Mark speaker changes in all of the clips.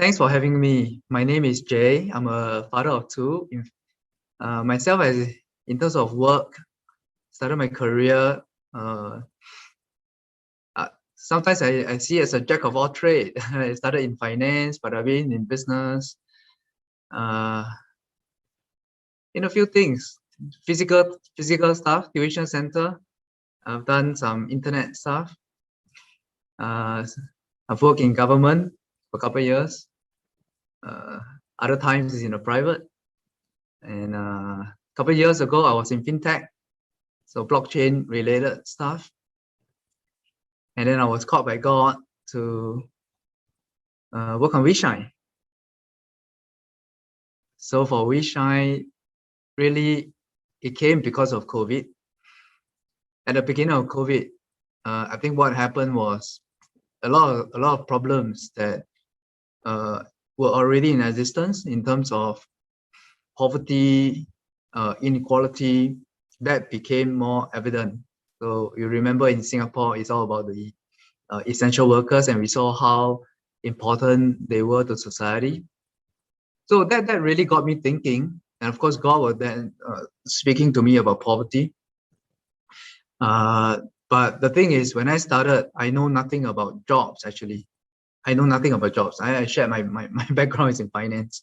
Speaker 1: Thanks for having me. My name is Jay. I'm a father of two. Myself, in terms of work, started my career. Uh, Sometimes I see as a jack of all trades. I started in finance, but I've been in business, uh, in a few things, physical stuff, tuition center. I've done some internet stuff. I've worked in government for a couple of years. Other times is in a private. And a couple of years ago, I was in fintech, so blockchain related stuff. And then I was called by God to work on WeShine. So for WeShine, really, it came because of COVID. At the beginning of COVID, I think what happened was a lot of problems that were already in existence in terms of poverty, inequality, that became more evident. So you remember in Singapore, it's all about the essential workers, and we saw how important they were to society. So that really got me thinking, and of course God was then speaking to me about poverty. But the thing is, when I started, I know nothing about jobs. Actually, I know nothing about jobs. I shared my background is in finance.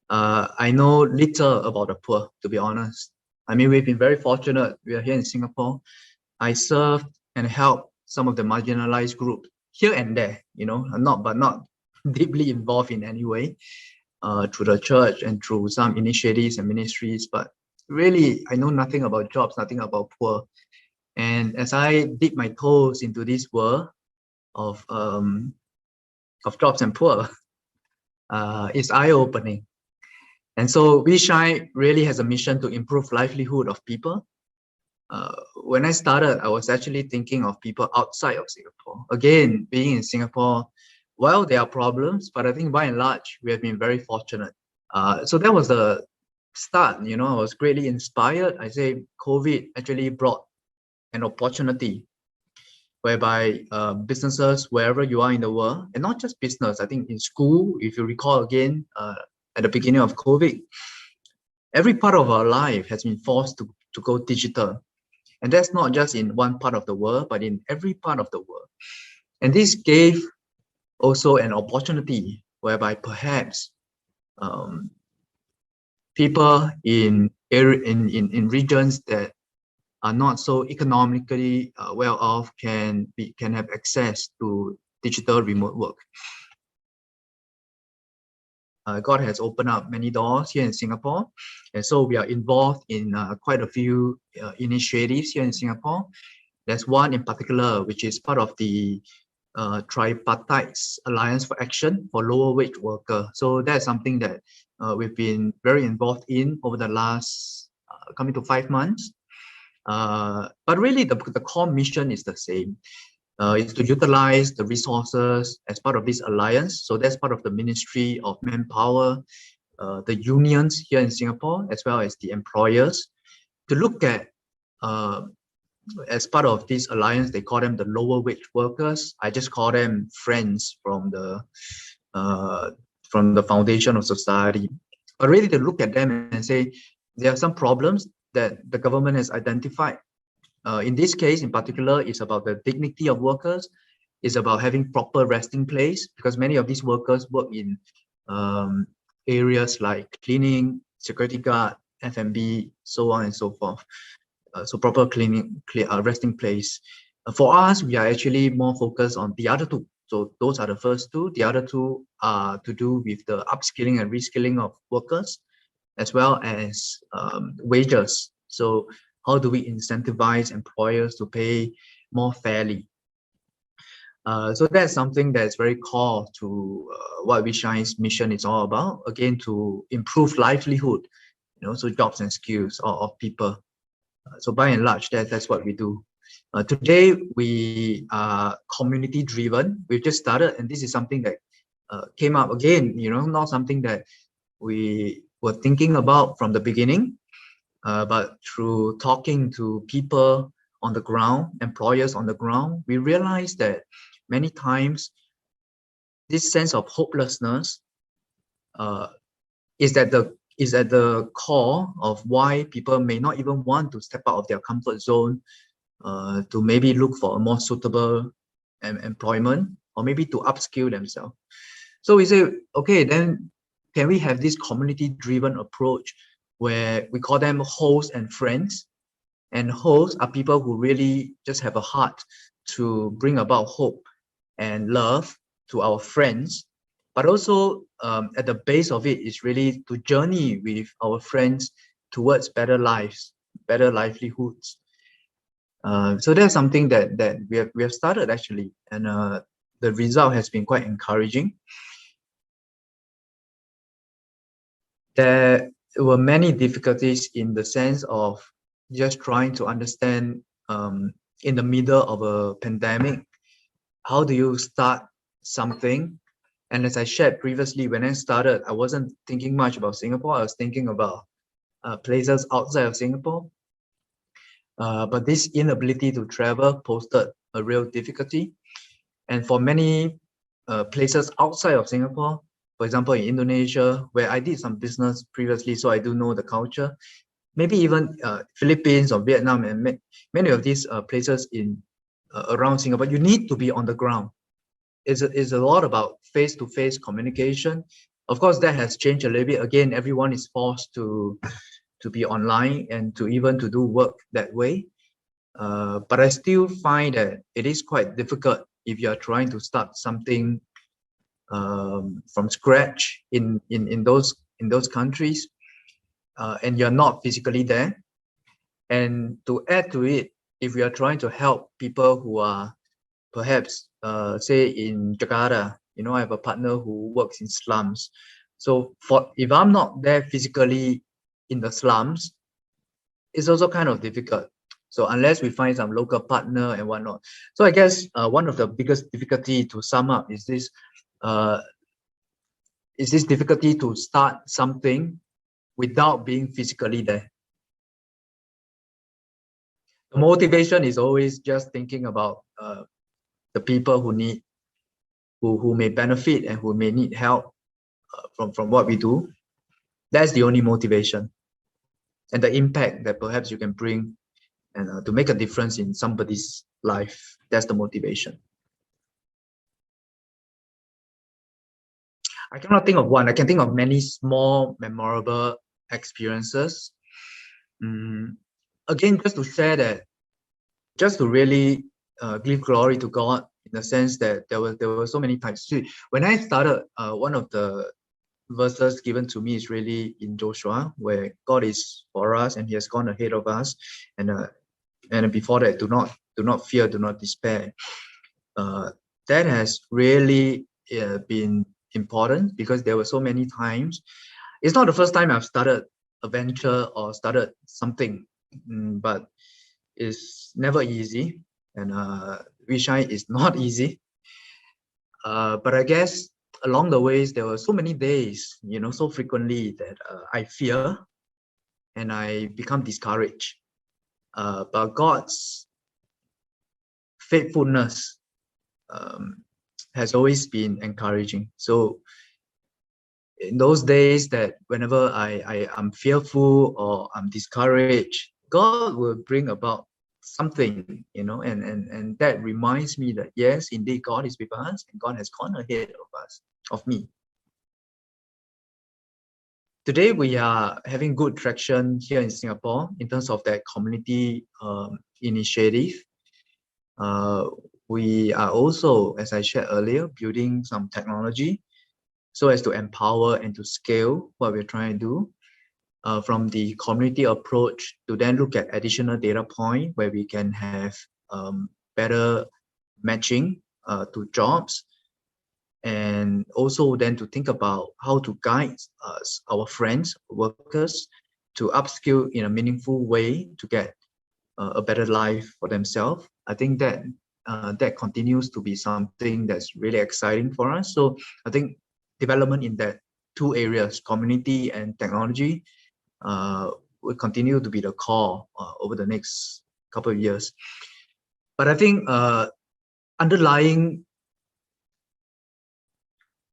Speaker 1: I know little about the poor, to be honest. I mean, we've been very fortunate. We are here in Singapore. I served and helped some of the marginalized groups here and there, but not deeply involved in any way through the church and through some initiatives and ministries. But really, I know nothing about jobs, nothing about poor. And as I dip my toes into this world of jobs and poor, it's eye-opening. And so WeShine really has a mission to improve livelihood of people. When I started, I was actually thinking of people outside of Singapore. Again, being in Singapore, well, there are problems, but I think by and large, we have been very fortunate. So that was the start, I was greatly inspired. I say COVID actually brought an opportunity whereby businesses, wherever you are in the world, and not just business, I think in school, if you recall again, at the beginning of COVID, every part of our life has been forced to go digital. And that's not just in one part of the world, but in every part of the world. And this gave also an opportunity whereby perhaps people in regions that are not so economically well off can have access to digital remote work. God has opened up many doors here in Singapore, and so we are involved in quite a few initiatives here in Singapore. There's one in particular which is part of the Tripartite Alliance for Action for Lower Wage Worker. So that's something that we've been very involved in over the last coming to 5 months. But really, the core mission is the same. Is to utilize the resources as part of this alliance. So that's part of the Ministry of Manpower, the unions here in Singapore, as well as the employers, to look at, as part of this alliance, they call them the lower wage workers. I just call them friends from the foundation of society. But really to look at them and say, there are some problems that the government has identified. In this case, in particular, it's about the dignity of workers. It's about having proper resting place, because many of these workers work in areas like cleaning, security guard, F&B, so on and so forth. So proper resting place. For us, we are actually more focused on the other two. So those are the first two. The other two are to do with the upskilling and reskilling of workers, as well as wages. So how do we incentivize employers to pay more fairly? So that's something that's very core to what WeShine's mission is all about. Again, to improve livelihood, so jobs and skills of people. So by and large, that's what we do. Today, we are community driven. We've just started, and this is something that came up again, not something that we were thinking about from the beginning. But through talking to people on the ground, employers on the ground, we realized that many times this sense of hopelessness uh, is at the core of why people may not even want to step out of their comfort zone to maybe look for a more suitable employment, or maybe to upskill themselves. So we say, okay, then can we have this community-driven approach where we call them hosts and friends? And hosts are people who really just have a heart to bring about hope and love to our friends. But also at the base of it is really to journey with our friends towards better lives, better livelihoods. So that's something that we have started actually, and the result has been quite encouraging. There were many difficulties in the sense of just trying to understand in the middle of a pandemic, how do you start something? And as I shared previously, when I started, I wasn't thinking much about Singapore. I was thinking about places outside of Singapore. But this inability to travel posed a real difficulty. And for many places outside of Singapore, for example, in Indonesia, where I did some business previously, so I do know the culture, maybe even Philippines or Vietnam, and many of these places in around Singapore, you need to be on the ground. It's a lot about face-to-face communication. Of course, that has changed a little bit. Again, everyone is forced to be online and to even to do work that way. But I still find that it is quite difficult if you are trying to start something from scratch in those countries, and you're not physically there. And to add to it, if we are trying to help people who are perhaps say in Jakarta, I have a partner who works in slums. So if I'm not there physically in the slums, it's also kind of difficult. So unless we find some local partner and whatnot. So I guess one of the biggest difficulty, to sum up, is this difficulty to start something without being physically there. The motivation is always just thinking about the people who may benefit and who may need help from what we do. That's the only motivation, and the impact that perhaps you can bring and to make a difference in somebody's life. That's the motivation. I cannot think of one. I can think of many small, memorable experiences. Again, just to share that, just to really give glory to God, in the sense that there were so many times. See, when I started, one of the verses given to me is really in Joshua, where God is for us and He has gone ahead of us, and before that, do not fear, do not despair. That has really been important, because there were so many times. It's not the first time I've started a venture or started something, but it's never easy, and WeShine is not easy. But I guess along the ways, there were so many days, so frequently, that I fear and I become discouraged. But God's faithfulness has always been encouraging. So in those days, that whenever I'm fearful or I'm discouraged, God will bring about something, and that reminds me that yes, indeed, God is with us, and God has gone ahead of me. Today, we are having good traction here in Singapore in terms of that community initiative. We are also, as I shared earlier, building some technology so as to empower and to scale what we're trying to do. From the community approach to then look at additional data point where we can have better matching to jobs, and also then to think about how to guide our friends, workers, to upskill in a meaningful way to get a better life for themselves. I think that that continues to be something that's really exciting for us. So I think development in that two areas, community and technology, will continue to be the core over the next couple of years. But I think underlying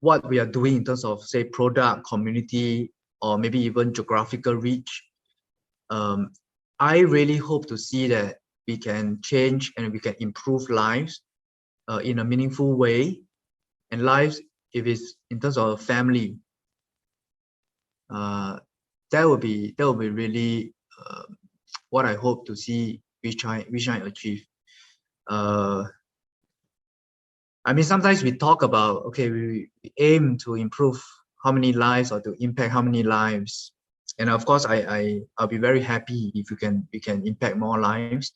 Speaker 1: what we are doing in terms of, say, product, community, or maybe even geographical reach, I really hope to see that we can change and we can improve lives in a meaningful way, and lives, if it's in terms of family, that will be really what I hope to see WeShine achieve. I mean, sometimes we talk about, okay, we aim to improve how many lives or to impact how many lives. And of course, I'll be very happy if we can impact more lives.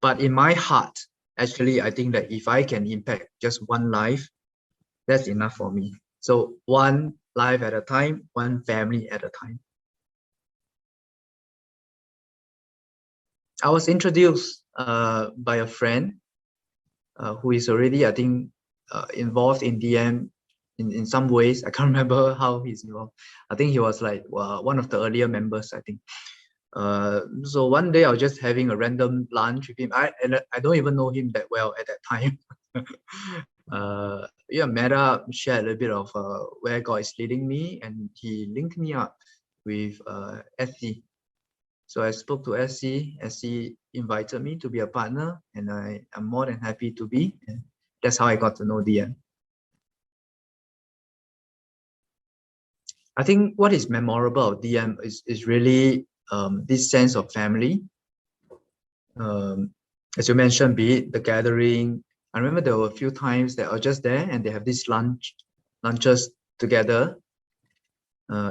Speaker 1: But in my heart, actually, I think that if I can impact just one life, that's enough for me. So one life at a time, one family at a time. I was introduced by a friend who is already, I think, involved in DM in some ways. I can't remember how he's involved. I think he was like one of the earlier members, I think. So one day I was just having a random lunch with him. I don't even know him that well at that time. Yeah, met up, shared a little bit of where God is leading me, and he linked me up with SC. So I spoke to SC. SC invited me to be a partner, and I am more than happy to be. And that's how I got to know DM. I think what is memorable of DM is really this sense of family. As you mentioned, be it the gathering. I remember there were a few times that I was just there and they have these lunches together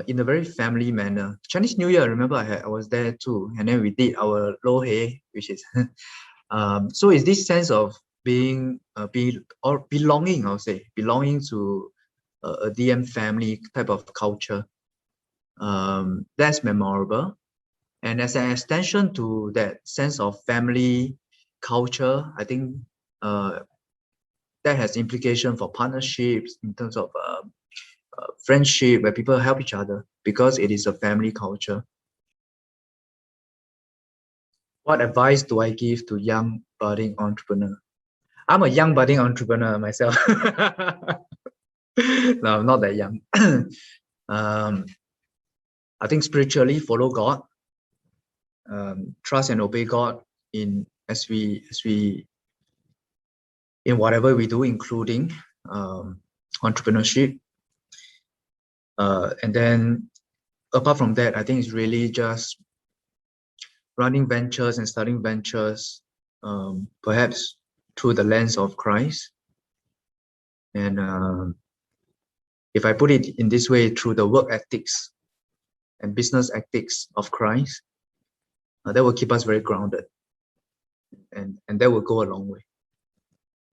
Speaker 1: in a very family manner. Chinese New Year, I remember I was there too, and then we did our lo hei, which is so it's this sense of being or belonging, I'll say, belonging to a DM family type of culture. That's memorable. And as an extension to that sense of family culture, I think that has implication for partnerships in terms of friendship, where people help each other because it is a family culture. What advice do I give to young budding entrepreneur? I'm a young budding entrepreneur myself. No, I'm not that young. I think spiritually follow God, trust and obey God in in whatever we do, including entrepreneurship. And then apart from that, I think it's really just running ventures and starting ventures, perhaps through the lens of Christ. And if I put it in this way, through the work ethics and business ethics of Christ, that will keep us very grounded, and that will go a long way.